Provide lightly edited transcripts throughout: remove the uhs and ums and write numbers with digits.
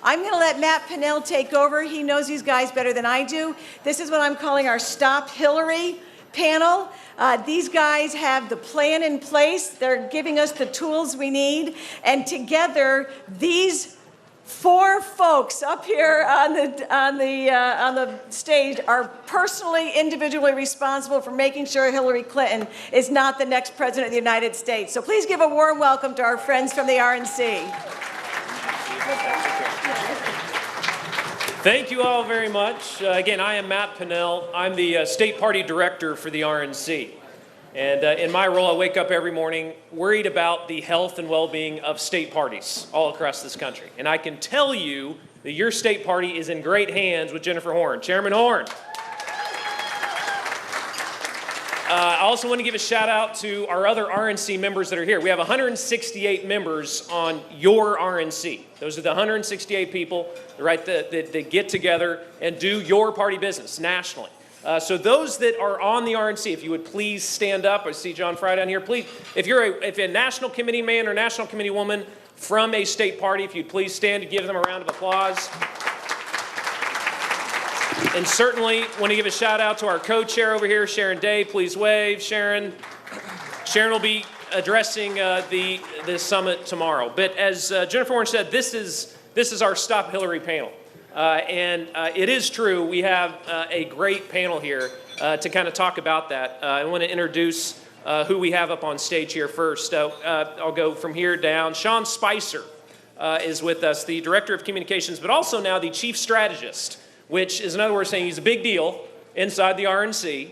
I'm going to let Matt Pinnell take over. He knows these guys better than I do. This is what I'm calling our Stop Hillary panel. These guys have the plan in place. They're giving us the tools we need. And together, these four folks up here on the stage are personally, individually responsible for making sure Hillary Clinton is not the next president of the United States. So please give a warm welcome to our friends from the RNC. Thank you all very much. Again, I am Matt Pinnell. I'm the state party director for the RNC. And in my role, I wake up every morning worried about the health and well-being of state parties all across this country. And I can tell you that your state party is in great hands with Jennifer Horn. Chairman Horn. I also want to give a shout out to our other RNC members that are here. We have 168 members on your RNC. Those are the 168 people, right, that get together and do your party business nationally. So those that are on the RNC, if you would please stand up. I see John Fry down here. Please, if you're a national committee man or national committee woman from a state party, if you'd please stand and give them a round of applause. And certainly want to give a shout out to our co-chair over here, Sharon Day. Please wave, Sharon. Sharon will be addressing the summit tomorrow. But as Jennifer Warren said, this is our Stop Hillary panel. And it is true, we have a great panel here to kind of talk about that. I want to introduce who we have up on stage here first. I'll go from here down. Sean Spicer is with us, the Director of Communications, but also now the Chief Strategist, which is another way of saying he's a big deal inside the RNC,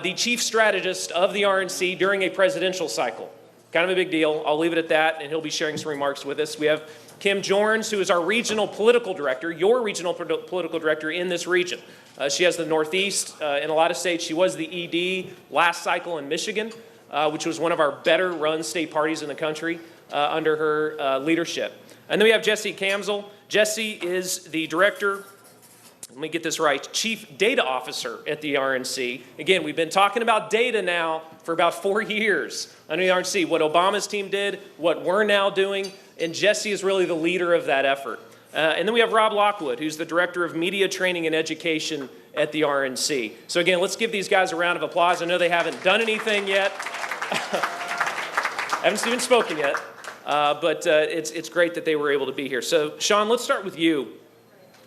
the Chief Strategist of the RNC during a presidential cycle. Kind of a big deal. I'll leave it at that, and he'll be sharing some remarks with us. We have Kim Jorns, who is our regional political director, your regional political director in this region. She has the Northeast in a lot of states. She was the ED last cycle in Michigan, which was one of our better run state parties in the country under her leadership. And then we have Jesse Kamsel. Jesse is the director, let me get this right, Chief Data Officer at the RNC. Again, we've been talking about data now for about 4 years under the RNC, what Obama's team did, what we're now doing, and Jesse is really the leader of that effort. And then we have Rob Lockwood, who's the Director of Media Training and Education at the RNC. So again, let's give these guys a round of applause. I know they haven't done anything yet, haven't even spoken yet, but it's great that they were able to be here. So Sean, let's start with you.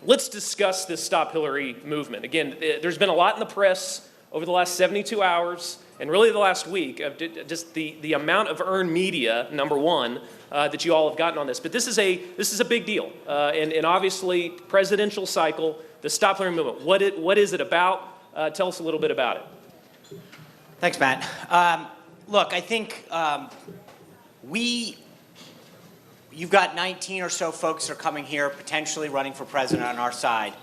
Let's discuss this Stop Hillary movement. Again, there's been a lot in the press over the last 72 hours and really the last week of just the amount of earned media, number one, that you all have gotten on this. But this is a big deal. And obviously, presidential cycle, the Stop Hillary movement. What is it about? Tell us a little bit about it. Thanks, Matt. Look, I think you've got 19 or so folks that are coming here, potentially running for president on our side.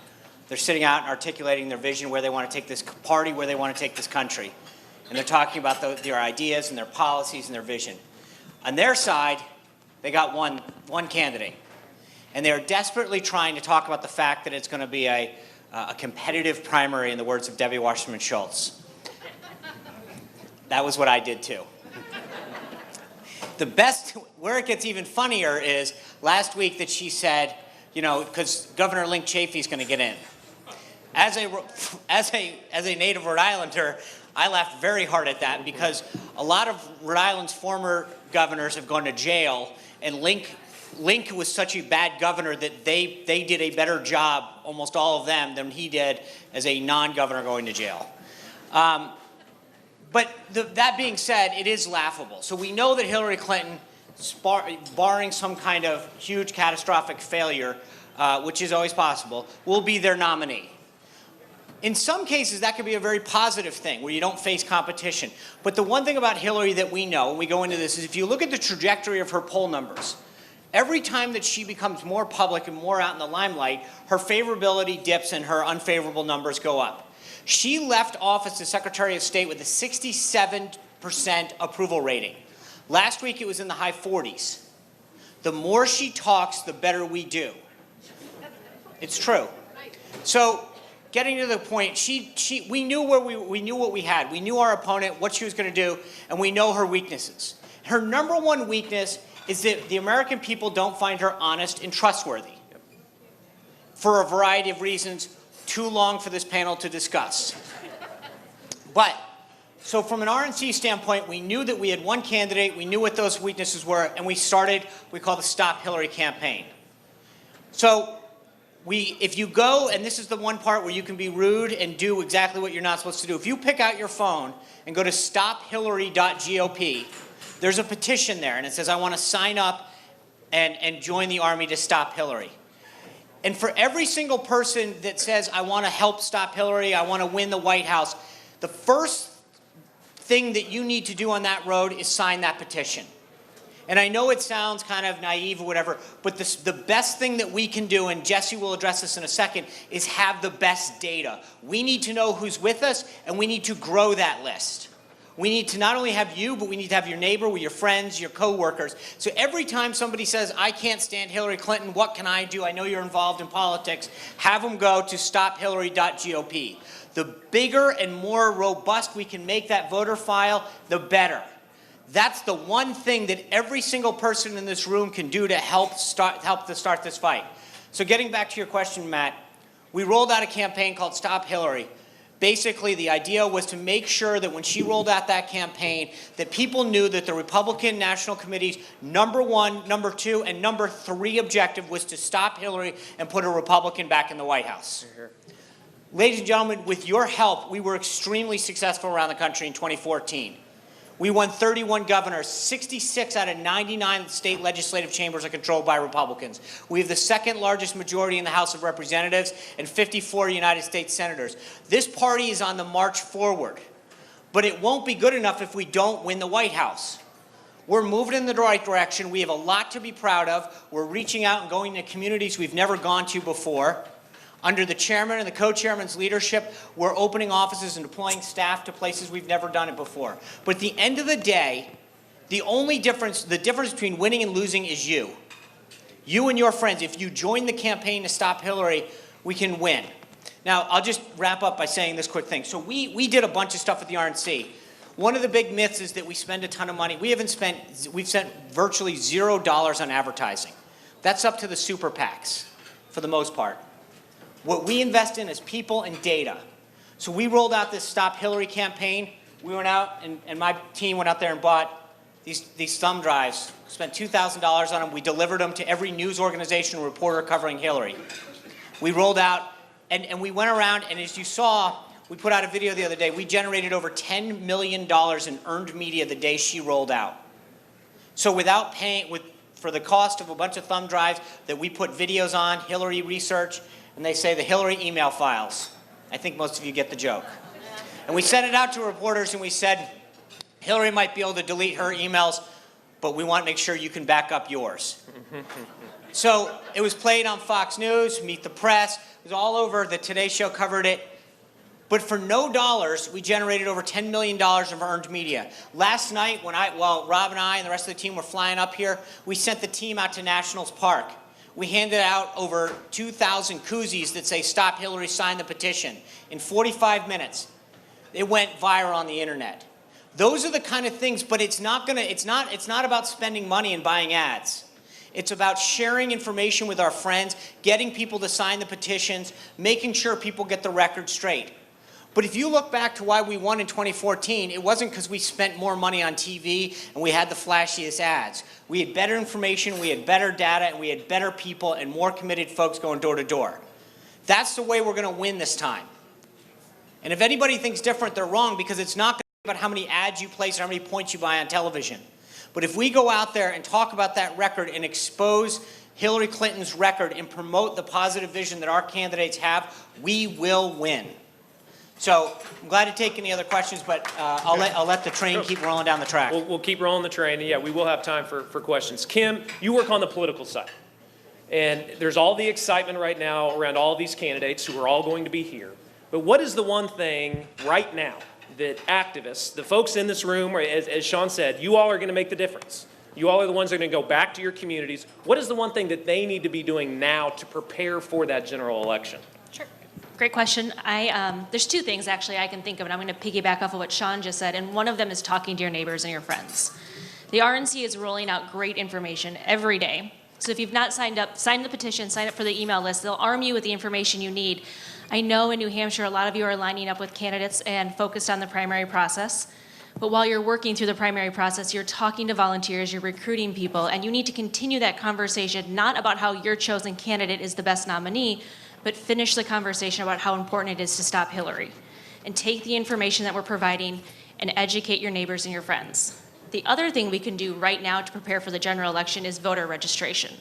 They're sitting out and articulating their vision, where they want to take this party, where they want to take this country. And they're talking about their ideas and their policies and their vision. On their side, they got one candidate. And they're desperately trying to talk about the fact that it's going to be a competitive primary, in the words of Debbie Wasserman Schultz. That was what I did too. The best, where it gets even funnier is last week that she said, you know, because Governor Link Chafee's going to get in. As a native Rhode Islander, I laughed very hard at that, because a lot of Rhode Island's former governors have gone to jail, and Link was such a bad governor that they did a better job, almost all of them, than he did as a non-governor going to jail. But that being said, it is laughable. So we know that Hillary Clinton, barring some kind of huge catastrophic failure, which is always possible, will be their nominee. In some cases, that could be a very positive thing, where you don't face competition. But the one thing about Hillary that we know, when we go into this, is if you look at the trajectory of her poll numbers, every time that she becomes more public and more out in the limelight, her favorability dips and her unfavorable numbers go up. She left office as Secretary of State with a 67% approval rating. Last week, it was in the high 40s. The more she talks, the better we do. It's true. So, getting to the point, we knew we knew what we had. We knew our opponent, what she was going to do, and we know her weaknesses. Her number one weakness is that the American people don't find her honest and trustworthy. for a variety of reasons, too long for this panel to discuss. But, so from an RNC standpoint, we knew that we had one candidate, we knew what those weaknesses were, and we started what we call the Stop Hillary campaign. So, if you go, and this is the one part where you can be rude and do exactly what you're not supposed to do. If you pick out your phone and go to stophillary.gop, there's a petition there, and it says, I want to sign up and join the army to stop Hillary. And for every single person that says, I want to help stop Hillary, I want to win the White House, the first thing that you need to do on that road is sign that petition. And I know it sounds kind of naive or whatever, but the best thing that we can do, and Jesse will address this in a second, is have the best data. We need to know who's with us, and we need to grow that list. We need to not only have you, but we need to have your neighbor, your friends, your coworkers. So every time somebody says, I can't stand Hillary Clinton, what can I do? I know you're involved in politics. Have them go to stophillary.gop. The bigger and more robust we can make that voter file, the better. That's the one thing that every single person in this room can do to help to start this fight. So getting back to your question, Matt, we rolled out a campaign called Stop Hillary. Basically, the idea was to make sure that when she rolled out that campaign, that people knew that the Republican National Committee's #1, #2, and #3 objective was to stop Hillary and put a Republican back in the White House. Ladies and gentlemen, with your help, we were extremely successful around the country in 2014. We won 31 governors. 66 out of 99 state legislative chambers are controlled by Republicans. We have the second largest majority in the House of Representatives and 54 United States senators. This party is on the march forward, but it won't be good enough if we don't win the White House. We're moving in the right direction. We have a lot to be proud of. We're reaching out and going to communities we've never gone to before. Under the chairman and the co-chairman's leadership, we're opening offices and deploying staff to places we've never done it before. But at the end of the day, the difference between winning and losing is you. You and your friends. If you join the campaign to stop Hillary, we can win. Now, I'll just wrap up by saying this quick thing. So we did a bunch of stuff at the RNC. One of the big myths is that we spend a ton of money. We've spent virtually $0 on advertising. That's up to the super PACs, for the most part. What we invest in is people and data. So we rolled out this Stop Hillary campaign. We went out, and my team went out there and bought these thumb drives, spent $2,000 on them. We delivered them to every news organization and reporter covering Hillary. We rolled out, and we went around, and as you saw, we put out a video the other day. We generated over $10 million in earned media the day she rolled out. So without paying, for the cost of a bunch of thumb drives that we put videos on, Hillary research, and they say the Hillary email files. I think most of you get the joke. And we sent it out to reporters and we said, Hillary might be able to delete her emails, but we want to make sure you can back up yours. So it was played on Fox News, Meet the Press, it was all over, the Today Show covered it. But for no dollars, we generated over $10 million of earned media. Last night, while Rob and I and the rest of the team were flying up here, we sent the team out to Nationals Park. We handed out over 2,000 koozies that say, Stop Hillary, sign the petition. In 45 minutes, it went viral on the internet. Those are the kind of things, but it's not about spending money and buying ads. It's about sharing information with our friends, getting people to sign the petitions, making sure people get the record straight. But if you look back to why we won in 2014, it wasn't because we spent more money on TV and we had the flashiest ads. We had better information, we had better data, and we had better people and more committed folks going door to door. That's the way we're going to win this time. And if anybody thinks different, they're wrong, because it's not going to be about how many ads you place or how many points you buy on television. But if we go out there and talk about that record and expose Hillary Clinton's record and promote the positive vision that our candidates have, we will win. So I'm glad to take any other questions, but I'll let the train keep rolling down the track. We'll keep rolling the train, and yeah, we will have time for questions. Kim, you work on the political side, and there's all the excitement right now around all these candidates who are all going to be here. But what is the one thing right now that activists, the folks in this room, or as Sean said, you all are going to make the difference. You all are the ones that are going to go back to your communities. What is the one thing that they need to be doing now to prepare for that general election? Sure. Great question. There's two things actually I can think of, and I'm going to piggyback off of what Sean just said, and one of them is talking to your neighbors and your friends. The RNC is rolling out great information every day. So if you've not signed up, sign the petition, sign up for the email list. They'll arm you with the information you need. I know in New Hampshire, a lot of you are lining up with candidates and focused on the primary process. But while you're working through the primary process, you're talking to volunteers, you're recruiting people, and you need to continue that conversation, not about how your chosen candidate is the best nominee, but finish the conversation about how important it is to stop Hillary. And take the information that we're providing and educate your neighbors and your friends. The other thing we can do right now to prepare for the general election is voter registration.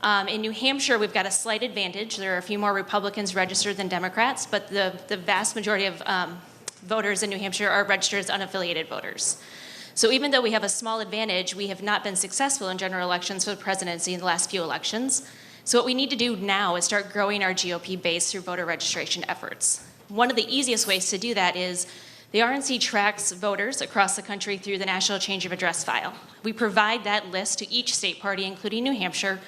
In New Hampshire, we've got a slight advantage. There are a few more Republicans registered than Democrats, but the vast majority of voters in New Hampshire are registered as unaffiliated voters. So even though we have a small advantage, we have not been successful in general elections for the presidency in the last few elections. So what we need to do now is start growing our GOP base through voter registration efforts. One of the easiest ways to do that is the RNC tracks voters across the country through the National Change of Address file. We provide that list to each state party, including New Hampshire,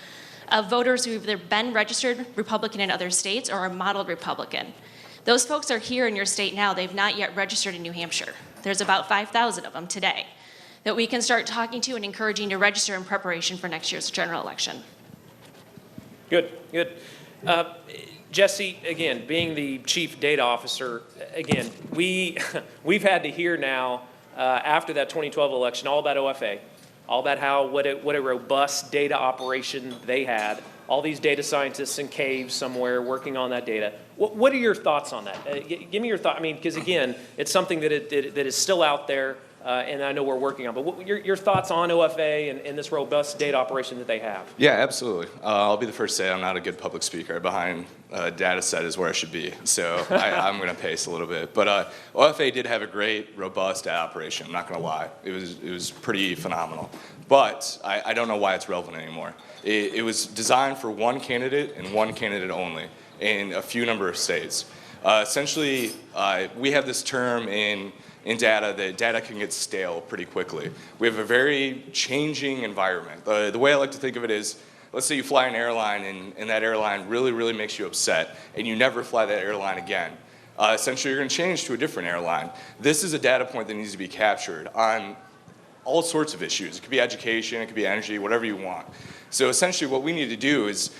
of voters who've either been registered Republican in other states or are modeled Republican. Those folks are here in your state now. They've not yet registered in New Hampshire. There's about 5,000 of them today that we can start talking to and encouraging to register in preparation for next year's general election. Good, good. Jesse, again, being the chief data officer, again, we've had to hear now after that 2012 election all about OFA, all about what a robust data operation they had. All these data scientists in caves somewhere working on that data. What are your thoughts on that? Give me your thought. I mean, because again, it's something that is still out there, and I know we're working on. But what your thoughts on OFA and this robust data operation that they have? Yeah, absolutely. I'll be the first to say I'm not a good public speaker. Behind a data set is where I should be, so I'm going to pace a little bit. But OFA did have a great, robust data operation. I'm not going to lie. It was pretty phenomenal. But I don't know why it's relevant anymore. It was designed for one candidate and one candidate only in a few number of states. Essentially, we have this term in data that data can get stale pretty quickly. We have a very changing environment. The way I like to think of it is, let's say you fly an airline and that airline really, really makes you upset and you never fly that airline again. Essentially, you're going to change to a different airline. This is a data point that needs to be captured on all sorts of issues. It could be education, it could be energy, whatever you want. So essentially what we need to do is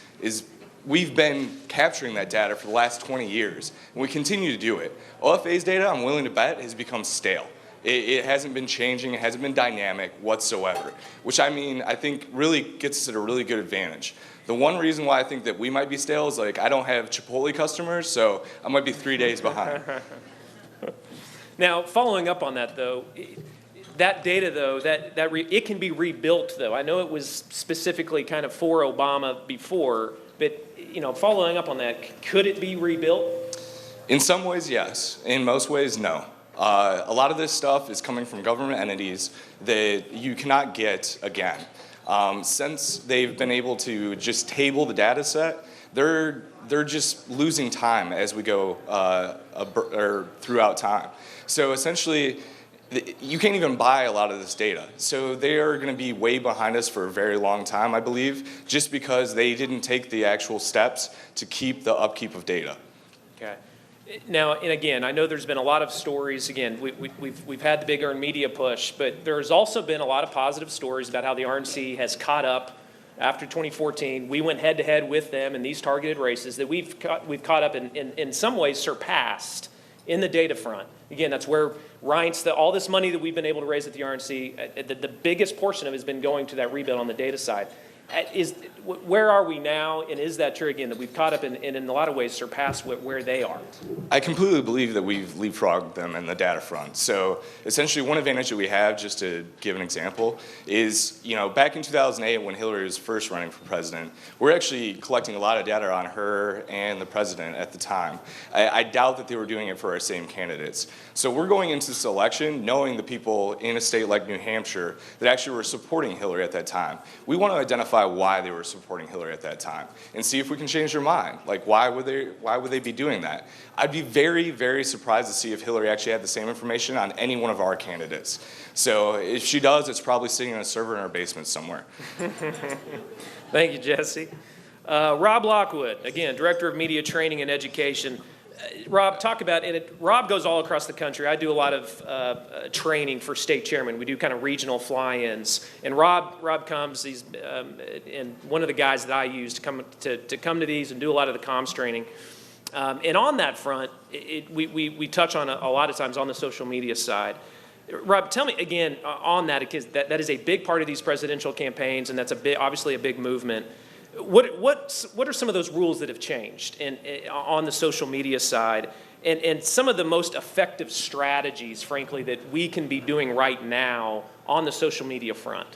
we've been capturing that data for the last 20 years, and we continue to do it. OFA's data, I'm willing to bet, has become stale. It hasn't been changing, it hasn't been dynamic whatsoever, which I think really gets us at a really good advantage. The one reason why I think that we might be stale is I don't have Chipotle customers, so I might be 3 days behind. Now, following up on that though, that data, though, it can be rebuilt, though. I know it was specifically kind of for Obama before, but following up on that, could it be rebuilt? In some ways, yes. In most ways, no. A lot of this stuff is coming from government entities that you cannot get again. Since they've been able to just table the data set, they're just losing time as we go throughout time. So essentially, you can't even buy a lot of this data. So they are going to be way behind us for a very long time, I believe, just because they didn't take the actual steps to keep the upkeep of data. Okay. Now, and again, I know there's been a lot of stories. Again, we've had the big earned media push, but there's also been a lot of positive stories about how the RNC has caught up after 2014. We went head-to-head with them in these targeted races that we've caught up and in some ways surpassed in the data front. Again, that's where all this money that we've been able to raise at the RNC, the biggest portion of it has been going to that rebuild on the data side. Where are we now, and is that true again, that we've caught up and in a lot of ways surpassed where they are? I completely believe that we've leapfrogged them in the data front. So essentially one advantage that we have, just to give an example, is back in 2008 when Hillary was first running for president, we're actually collecting a lot of data on her and the president at the time. I doubt that they were doing it for our same candidates. So we're going into this election knowing the people in a state like New Hampshire that actually were supporting Hillary at that time. We want to identify why they were supporting Hillary at that time and see if we can change their mind. Why would they be doing that? I'd be very, very surprised to see if Hillary actually had the same information on any one of our candidates. So if she does, it's probably sitting in a server in our basement somewhere. Thank you, Jesse. Rob Lockwood, again, Director of Media Training and Education. Rob, talk about it. Rob goes all across the country. I do a lot of training for state chairmen. We do kind of regional fly-ins, and Rob comes. He's and one of the guys that I use to come to these and do a lot of the comms training. And on that front, we touch on a lot of times on the social media side. Rob, tell me again on that, because that is a big part of these presidential campaigns, and that's obviously a big movement. What are some of those rules that have changed on the social media side, and some of the most effective strategies, frankly, that we can be doing right now on the social media front?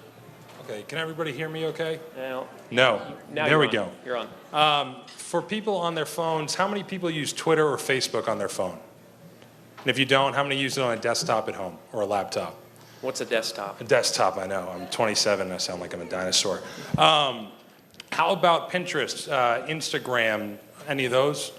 Okay, can everybody hear me okay? No. No. There we go. You're on. For people on their phones, how many people use Twitter or Facebook on their phone? And if you don't, how many use it on a desktop at home or a laptop? What's a desktop? A desktop, I know. I'm 27 and I sound like I'm a dinosaur. How about Pinterest, Instagram, any of those?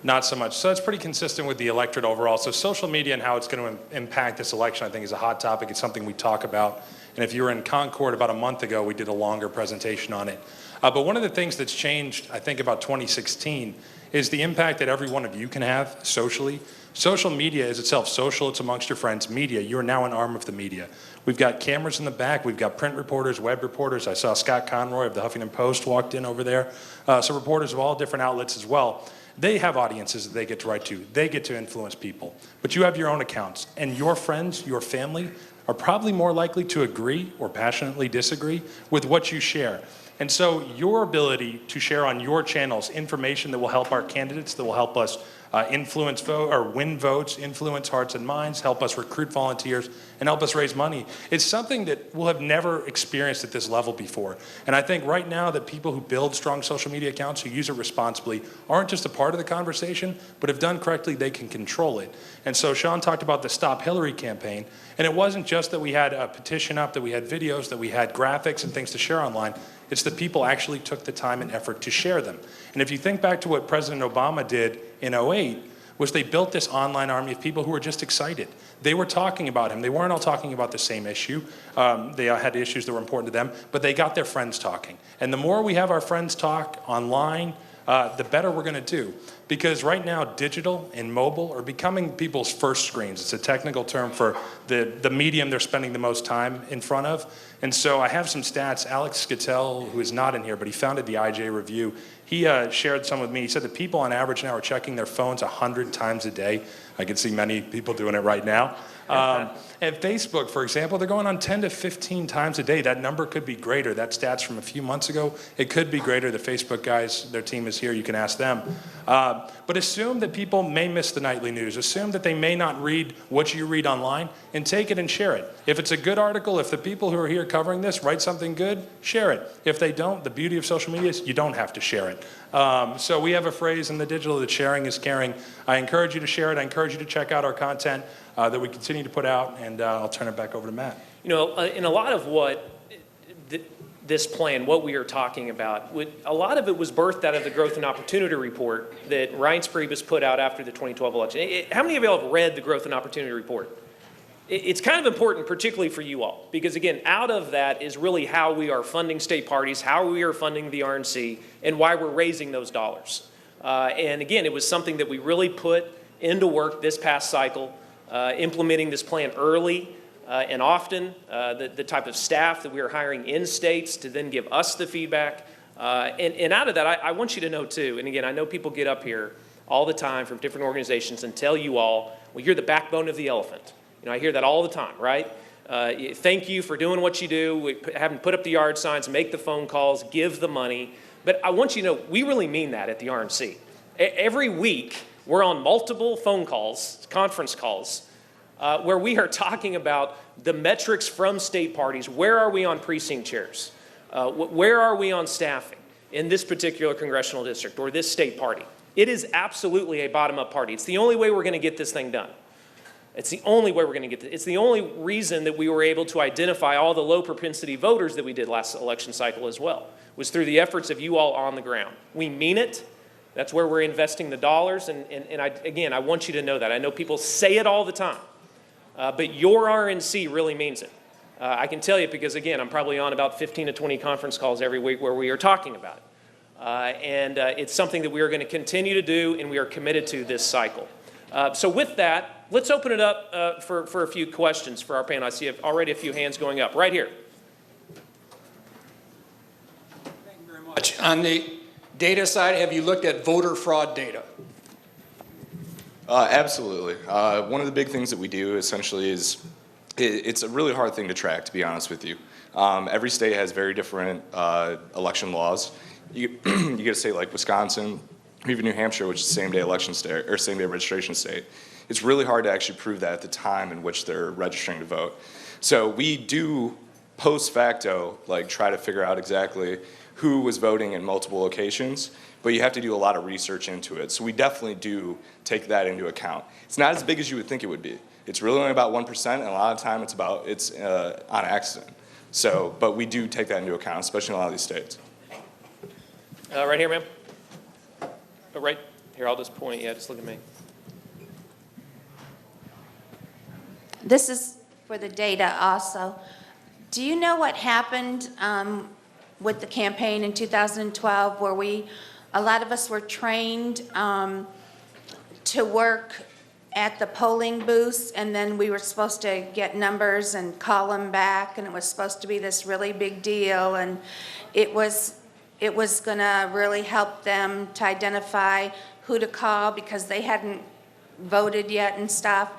Not so much. So it's pretty consistent with the electorate overall. So social media and how it's going to impact this election, I think, is a hot topic. It's something we talk about. And if you were in Concord about a month ago, we did a longer presentation on it. But one of the things that's changed, I think, about 2016 is the impact that every one of you can have socially. Social media is itself social. It's amongst your friends. Media, you're now an arm of the media. We've got cameras in the back. We've got print reporters, web reporters. I saw Scott Conroy of the Huffington Post walked in over there. So reporters of all different outlets as well. They have audiences that they get to write to. They get to influence people. But you have your own accounts. And your friends, your family, are probably more likely to agree or passionately disagree with what you share. And so your ability to share on your channels information that will help our candidates, that will help us influence vote or win votes, influence hearts and minds, help us recruit volunteers, and help us raise money. It's something that we'll have never experienced at this level before. And I think right now that people who build strong social media accounts, who use it responsibly, aren't just a part of the conversation, but if done correctly, they can control it. And so Sean talked about the Stop Hillary campaign, and it wasn't just that we had a petition up, that we had videos, that we had graphics and things to share online. It's that people actually took the time and effort to share them. And if you think back to what President Obama did in 2008, was they built this online army of people who were just excited. They were talking about him. They weren't all talking about the same issue. They had issues that were important to them, but they got their friends talking. And the more we have our friends talk online, the better we're going to do. Because right now, digital and mobile are becoming people's first screens. It's a technical term for the medium they're spending the most time in front of. And so I have some stats. Alex Skattel, who is not in here, but he founded the IJ Review, he shared some with me. He said that people on average now are checking their phones 100 times a day. I can see many people doing it right now. And Facebook, for example, they're going on 10 to 15 times a day. That number could be greater. That stat's from a few months ago. It could be greater. The Facebook guys, their team is here. You can ask them. But assume that people may miss the nightly news. Assume that they may not read what you read online, and take it and share it. If it's a good article, if the people who are here covering this write something good, share it. If they don't, the beauty of social media is you don't have to share it. So we have a phrase in the digital that sharing is caring. I encourage you to share it. I encourage you to check out our content that we continue to put out, and I'll turn it back over to Matt. You know, in a lot of what this plan, what we are talking about, a lot of it was birthed out of the Growth and Opportunity Report that Ryan Priebus put out after the 2012 election. How many of you have read the Growth and Opportunity Report? It's kind of important, particularly for you all, because again, out of that is really how we are funding state parties, how we are funding the RNC, and why we're raising those dollars. And again, it was something that we really put into work this past cycle, implementing this plan early and often, the type of staff that we are hiring in states to then give us the feedback. And out of that, I want you to know too, and again, I know people get up here all the time from different organizations and tell you all, well, you're the backbone of the elephant. You know, I hear that all the time, right? Thank you for doing what you do, having put up the yard signs, make the phone calls, give the money. But I want you to know, we really mean that at the RNC. Every week, we're on multiple phone calls, conference calls, where we are talking about the metrics from state parties. Where are we on precinct chairs? Where are we on staffing in this particular congressional district or this state party? It is absolutely a bottom-up party. It's the only way we're going to get this thing done. It's the only way we're going to get this. It's the only reason that we were able to identify all the low propensity voters that we did last election cycle as well, was through the efforts of you all on the ground. We mean it. That's where we're investing the dollars. And again, I want you to know that. I know people say it all the time, but your RNC really means it. I can tell you because, again, I'm probably on about 15 to 20 conference calls every week where we are talking about it. And it's something that we are going to continue to do, and we are committed to this cycle. So with that, let's open it up for a few questions for our panel. I see already a few hands going up. Right here. Thank you very much. On the data side, have you looked at voter fraud data? Absolutely. One of the big things that we do essentially is it's a really hard thing to track, to be honest with you. Every state has very different election laws. You get a state like Wisconsin, or even New Hampshire, which is same-day election state or same-day registration state. It's really hard to actually prove that at the time in which they're registering to vote. So we do post facto try to figure out exactly who was voting in multiple locations, but you have to do a lot of research into it. So we definitely do take that into account. It's not as big as you would think it would be. It's really only about 1%, and a lot of the time it's on accident. So, but we do take that into account, especially in a lot of these states. Right here, ma'am. Oh, right here, I'll just point. Yeah, just look at me. This is for the data also. Do you know what happened with the campaign in 2012 where a lot of us were trained to work at the polling booths, and then we were supposed to get numbers and call them back, and it was supposed to be this really big deal, and it was going to really help them to identify who to call because they hadn't voted yet and stuff,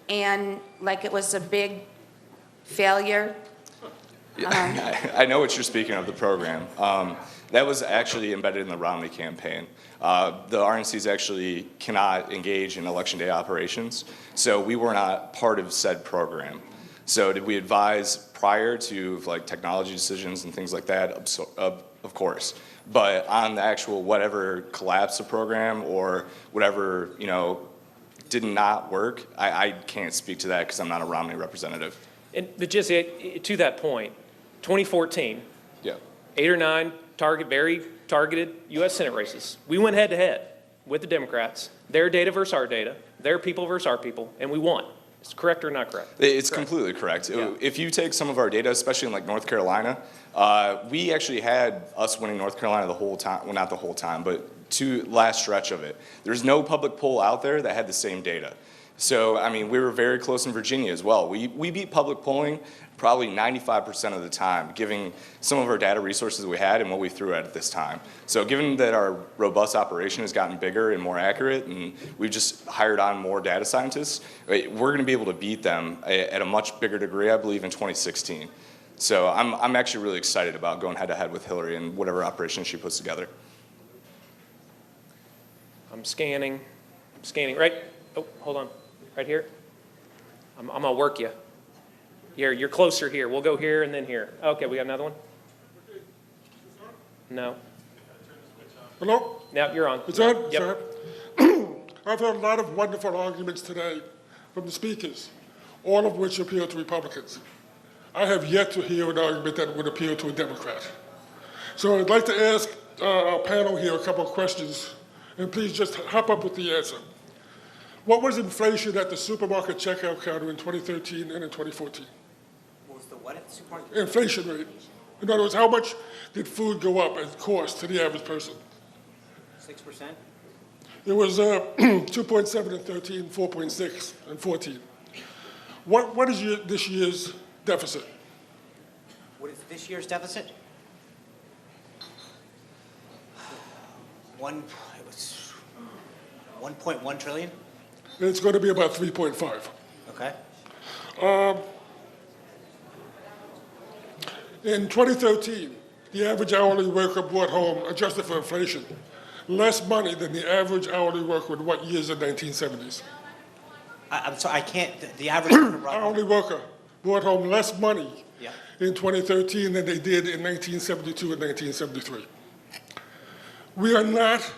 and it was a big failure. I know what you're speaking of, the program. That was actually embedded in the Romney campaign. The RNCs actually cannot engage in election day operations, so we were not part of said program. So did we advise prior to technology decisions and things like that? Of course. But on the actual whatever collapsed the program or whatever did not work, I can't speak to that because I'm not a Romney representative. But just to that point, 2014, Yeah. 8 or 9 very targeted U.S. Senate races. We went head-to-head with the Democrats, their data versus our data, their people versus our people, and we won. Is correct or not correct? It's correct. Completely correct. Yeah. If you take some of our data, especially in North Carolina, we actually had us winning North Carolina the whole time. Well, not the whole time, but to last stretch of it. There's no public poll out there that had the same data. So, I mean, we were very close in Virginia as well. We beat public polling probably 95% of the time, giving some of our data resources that we had and what we threw at this time. So given that our robust operation has gotten bigger and more accurate, and we've just hired on more data scientists, we're going to be able to beat them at a much bigger degree, I believe, in 2016. So I'm actually really excited about going head-to-head with Hillary and whatever operation she puts together. I'm scanning. Right? Oh, hold on. Right here. I'm going to work you. Here, you're closer here. We'll go here and then here. Okay, we got another one? No. Hello? Now you're on. It's on? Yep. I've heard a lot of wonderful arguments today from the speakers, all of which appeal to Republicans. I have yet to hear an argument that would appeal to a Democrat. So I'd like to ask our panel here a couple of questions, and please just hop up with the answer. What was inflation at the supermarket checkout counter in 2013 and in 2014? What was the what at the supermarket? Inflation rate. In other words, how much did food go up as cost to the average person? 6%? It was 2.7 in 13, 4.6 in 14. What is this year's deficit? What is this year's deficit? It was 1.1 trillion. And it's going to be about 3.5. Okay. In 2013, the average hourly worker brought home, adjusted for inflation, less money than the average hourly worker in what years in the 1970s? I'm sorry, I can't. The average Hourly worker brought home less money Yeah. in 2013 than they did in 1972 and 1973. We are not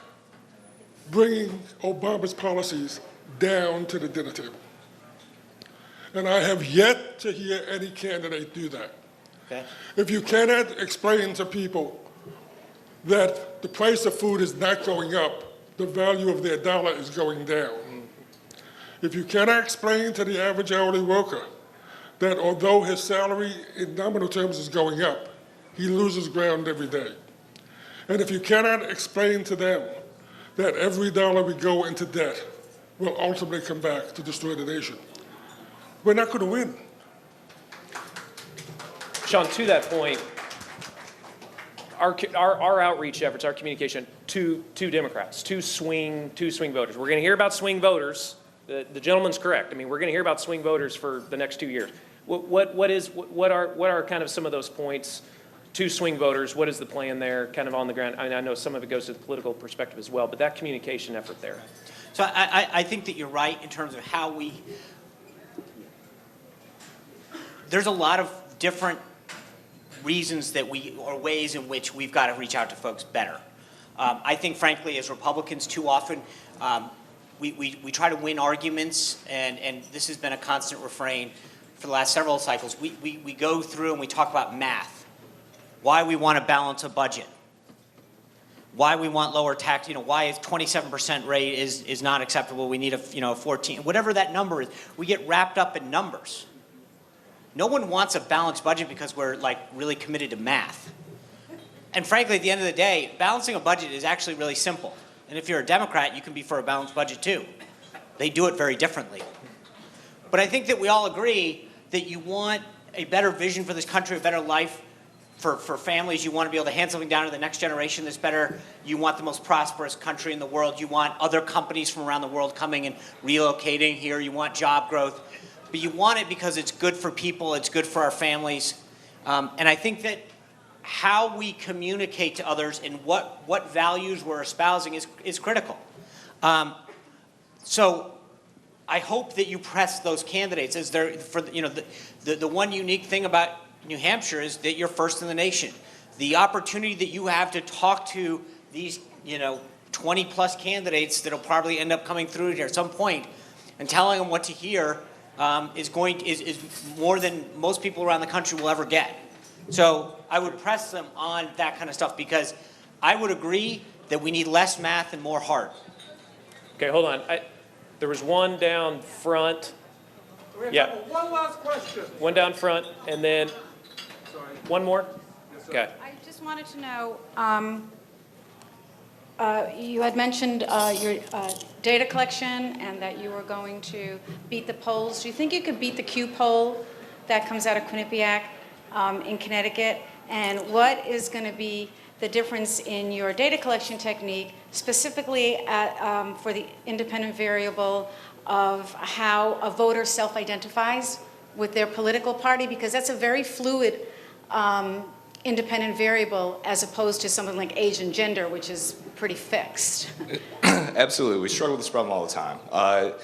bringing Obama's policies down to the dinner table. And I have yet to hear any candidate do that. Okay. If you cannot explain to people that the price of food is not going up, the value of their dollar is going down. If you cannot explain to the average hourly worker that although his salary in nominal terms is going up, he loses ground every day. And if you cannot explain to them that every dollar we go into debt will ultimately come back to destroy the nation, we're not going to win. Sean, to that point, our outreach efforts, our communication to Democrats, to swing voters. We're going to hear about swing voters. The gentleman's correct. I mean, we're going to hear about swing voters for the next 2 years. What are kind of some of those points to swing voters? What is the plan there, kind of on the ground? I mean, I know some of it goes to the political perspective as well, but that communication effort there. So I think that you're right in terms of how there's a lot of different reasons that or ways in which we've got to reach out to folks better. I think, frankly, as Republicans, too often, we try to win arguments, and this has been a constant refrain for the last several cycles. We go through and we talk about math, why we want to balance a budget, why we want lower tax, why is 27% rate is not acceptable, we need a 14, whatever that number is. We get wrapped up in numbers. No one wants a balanced budget because we're like really committed to math. And frankly, at the end of the day, balancing a budget is actually really simple. And if you're a Democrat, you can be for a balanced budget too. They do it very differently. But I think that we all agree that you want a better vision for this country, a better life for families. You want to be able to hand something down to the next generation that's better. You want the most prosperous country in the world. You want other companies from around the world coming and relocating here. You want job growth. But you want it because it's good for people, it's good for our families. And I think that how we communicate to others and what values we're espousing is critical. So I hope that you press those candidates. The one unique thing about New Hampshire is that you're first in the nation. The opportunity that you have to talk to these 20 plus candidates that'll probably end up coming through here at some point and telling them what to hear is more than most people around the country will ever get. So I would press them on that kind of stuff because I would agree that we need less math and more heart. Okay, hold on. There was one down front. Yeah. One last question. One down front, and then one more? Okay. I just wanted to know, you had mentioned your data collection and that you were going to beat the polls. Do you think you could beat the Q poll that comes out of Quinnipiac in Connecticut? And what is going to be the difference in your data collection technique, specifically for the independent variable of how a voter self-identifies with their political party? Because that's a very fluid independent variable as opposed to something like age and gender, which is pretty fixed. Absolutely, we struggle with this problem all the time. I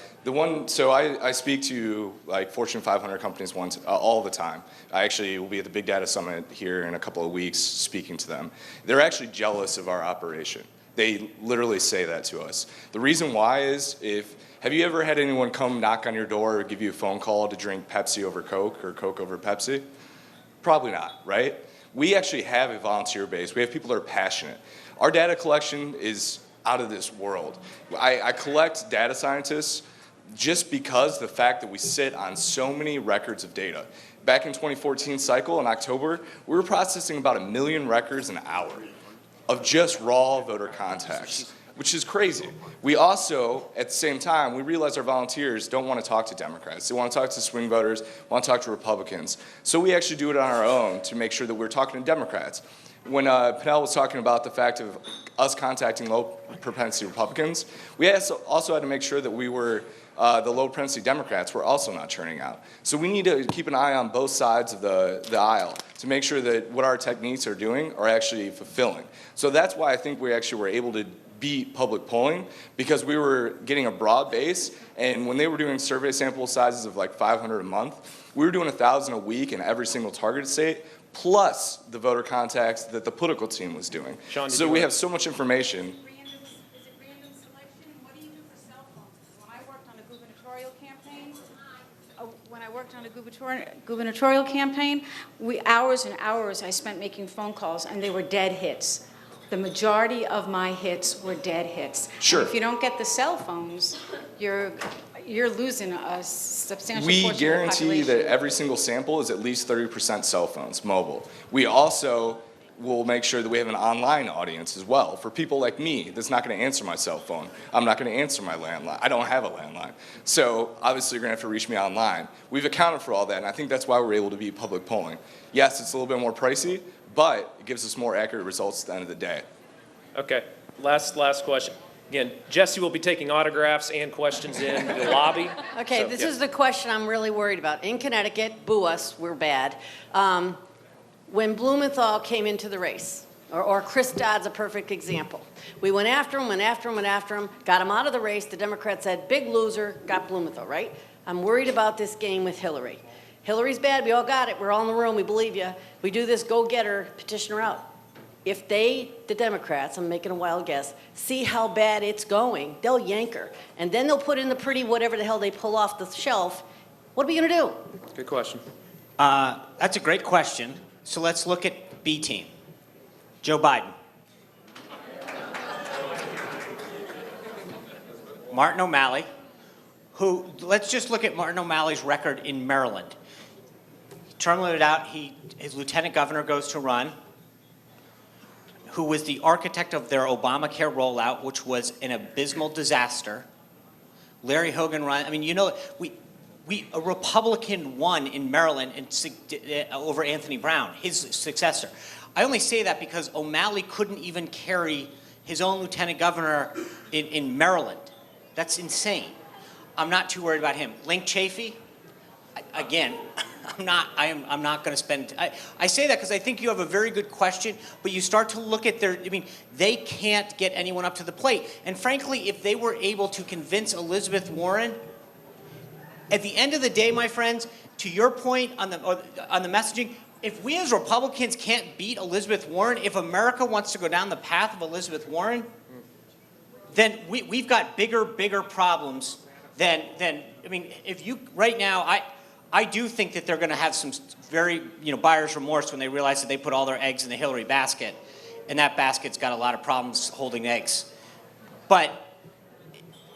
speak to like Fortune 500 companies all the time. I actually will be at the Big Data Summit here in a couple of weeks speaking to them. They're actually jealous of our operation. They literally say that to us. The reason why is have you ever had anyone come knock on your door or give you a phone call to drink Pepsi over Coke or Coke over Pepsi? Probably not, right? We actually have a volunteer base. We have people that are passionate. Our data collection is out of this world. I collect data scientists just because the fact that we sit on so many records of data. Back in 2014 cycle in October, we were processing about 1 million records an hour of just raw voter contacts, which is crazy. We also, at the same time, we realize our volunteers don't want to talk to Democrats. They want to talk to swing voters, want to talk to Republicans. So we actually do it on our own to make sure that we're talking to Democrats. When Pernell was talking about the fact of us contacting low propensity Republicans, we also had to make sure that we were the low propensity Democrats were also not turning out. So we need to keep an eye on both sides of the aisle to make sure that what our techniques are doing are actually fulfilling. So that's why I think we actually were able to beat public polling, because we were getting a broad base, and when they were doing survey sample sizes of like 500 a month, we were doing 1,000 a week in every single targeted state, plus the voter contacts that the political team was doing. Sean, so we have so much information. Is it random selection? What do you do for cell phones? When I worked on a gubernatorial campaign, hours and hours I spent making phone calls, and they were dead hits. The majority of my hits were dead hits. Sure. And if you don't get the cell phones, you're losing a substantial We portion of the guarantee population. that every single sample is at least 30% cell phones, mobile. We also we'll make sure that we have an online audience as well. For people like me, that's not going to answer my cell phone. I'm not going to answer my landline. I don't have a landline. So obviously you're going to have to reach me online. We've accounted for all that, and I think that's why we're able to be public polling. Yes, it's a little bit more pricey, but it gives us more accurate results at the end of the day. Okay, last question. Again, Jesse will be taking autographs and questions in the lobby. Okay, So, this yeah. is the question I'm really worried about. In Connecticut, boo us, we're bad. When Blumenthal came into the race, or Chris Dodd's a perfect example. We went after him, got him out of the race. The Democrats said, big loser, got Blumenthal, right? I'm worried about this game with Hillary. Hillary's bad, we all got it, we're all in the room, we believe you. We do this, go get her, petition her out. If they, the Democrats, I'm making a wild guess, see how bad it's going, they'll yank her. And then they'll put in the pretty whatever the hell they pull off the shelf. What are we gonna do? Good question. That's a great question. So let's look at B team. Joe Biden. Martin O'Malley, who, let's just look at Martin O'Malley's record in Maryland. Term limited out, his lieutenant governor goes to run, who was the architect of their Obamacare rollout, which was an abysmal disaster. Larry Hogan run, I mean, you know, a Republican won in Maryland over Anthony Brown, his successor. I only say that because O'Malley couldn't even carry his own lieutenant governor in Maryland. That's insane. I'm not too worried about him. Link Chafee, again, I'm not going to spend. I say that because I think you have a very good question, but you start to look at they can't get anyone up to the plate. And frankly, if they were able to convince Elizabeth Warren, at the end of the day, my friends, to your point on the messaging, if we as Republicans can't beat Elizabeth Warren, if America wants to go down the path of Elizabeth Warren, then we've got bigger problems than if you, right now, I do think that they're going to have some very, buyer's remorse when they realize that they put all their eggs in the Hillary basket, and that basket's got a lot of problems holding eggs. But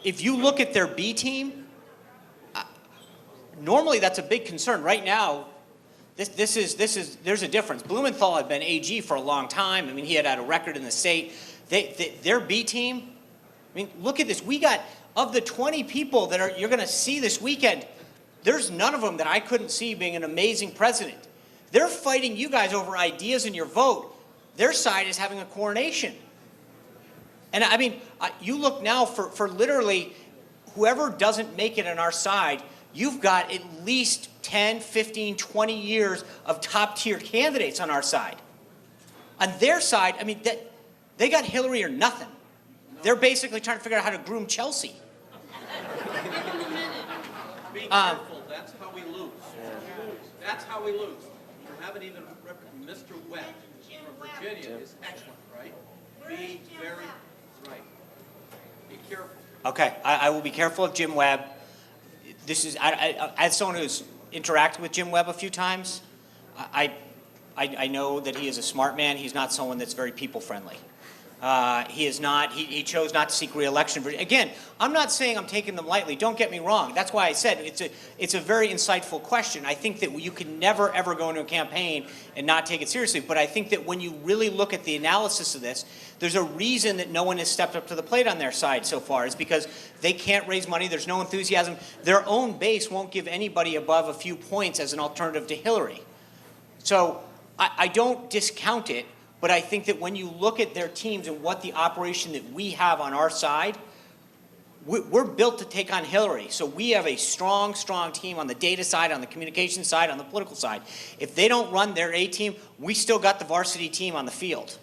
if you look at their B team, normally that's a big concern. Right now, there's a difference. Blumenthal had been AG for a long time. I mean, he had a record in the state. Their B team, look at this. We got, of the 20 people that you're going to see this weekend, there's none of them that I couldn't see being an amazing president. They're fighting you guys over ideas in your vote. Their side is having a coronation. And you look now for literally whoever doesn't make it on our side, you've got at least 10, 15, 20 years of top-tier candidates on our side. On their side, they got Hillary or nothing. They're basically trying to figure out how to groom Chelsea. Be careful, that's how we lose. That's how we lose. You haven't even, Mr. Webb from Virginia is excellent, right? Be very right. Be careful. Okay, I will be careful of Jim Webb. This is, as someone who's interacted with Jim Webb a few times, I know that he is a smart man. He's not someone that's very people-friendly. He is not, he chose not to seek re-election. Again, I'm not saying I'm taking them lightly. Don't get me wrong. That's why I said it's a very insightful question. I think that you can never, ever go into a campaign and not take it seriously. But I think that when you really look at the analysis of this, there's a reason that no one has stepped up to the plate on their side so far. It's because they can't raise money. There's no enthusiasm. Their own base won't give anybody above a few points as an alternative to Hillary. So I don't discount it. But I think that when you look at their teams and what the operation that we have on our side, we're built to take on Hillary. So we have a strong, strong team on the data side, on the communication side, on the political side. If they don't run their A team, we still got the varsity team on the field.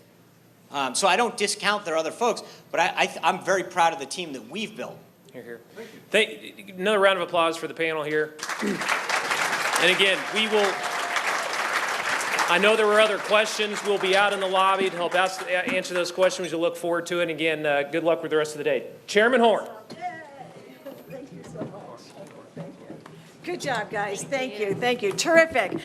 So I don't discount their other folks, but I'm very proud of the team that we've built. Here. Another round of applause for the panel here. And again, we will. I know there were other questions. We'll be out in the lobby to help answer those questions. You'll look forward to it. And again, good luck with the rest of the day. Chairman Horn. Thank you so much. Thank you. Good job, guys. Thank you. Thank you. Terrific.